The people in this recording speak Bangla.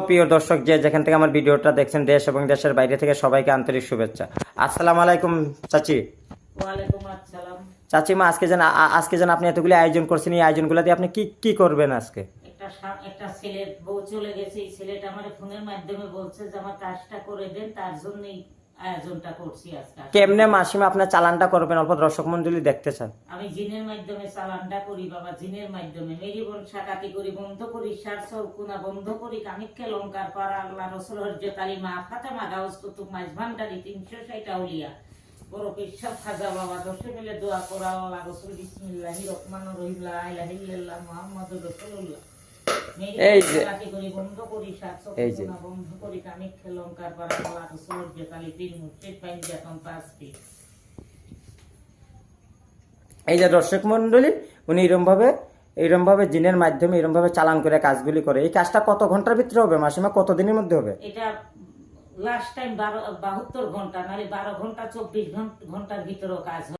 প্রিয় দর্শক যে যেখান থেকে আমার ভিডিওটা দেখছেন দেশ এবং দেশের বাইরে থেকে সবাইকে আন্তরিক শুভেচ্ছা। আসসালামু আলাইকুম চাচি। ওয়ালাইকুম আসসালাম। চাচিমা, আজকে যেন আপনি এতগুলি আয়োজন করছেন, এই আয়োজনগুলো দিয়ে আপনি কি কি করবেন আজকে? একটা ছেলের বউ চলে গেছে, এই ছেলেটা আমার ফোনের মাধ্যমে বলছে যে আমার কাজটা করে দেন, তার জন্যই আয়োজনটা করছি আজকে। কেমনে মাসিমা আপনার চালানটা করবেন, অল্প দর্শক মন্ডলী দেখতে চান? আমি জিনের মাধ্যমে চালানটা করি বাবা, জিনের মাধ্যমে মেরি বোন সাকাতি করি, বন্ধ করি, সার চৌকুনা বন্ধ করি, কামিককে লঙ্কার পাড়া আল্লাহ রসুল হরজত আলী মা ফাতেমা গাউস কুতুব মাইজ ভান্ডারি 360 আউলিয়া বড় পেশাব খাজা বাবা 10 মিলে দোয়া করা আল্লাহ রসুল বিসমিল্লাহির রহমানির রহিম লা ইলাহা ইল্লাল্লাহ মুহাম্মাদুর রাসূলুল্লাহ। এই যে বন্ধ করি, সাত চৌকুনা বন্ধ করি, কামিককে লঙ্কার পাড়া আল্লাহ রসুল হরজত আলী 3 মুর্শিদ পাঞ্জাতন 5 ফিট। এই যে দর্শক মন্ডলী, উনি এরম ভাবে জিনের মাধ্যমে এরম ভাবে চালান করে কাজগুলি করে। এই কাজটা কত ঘন্টার ভিতরে হবে মাসিমা, কত দিনের মধ্যে হবে? এটা লাস্ট টাইম 72 ঘন্টা, নাহলে 12 ঘন্টা 24 ঘন্টার ভিতরেও কাজ হয়।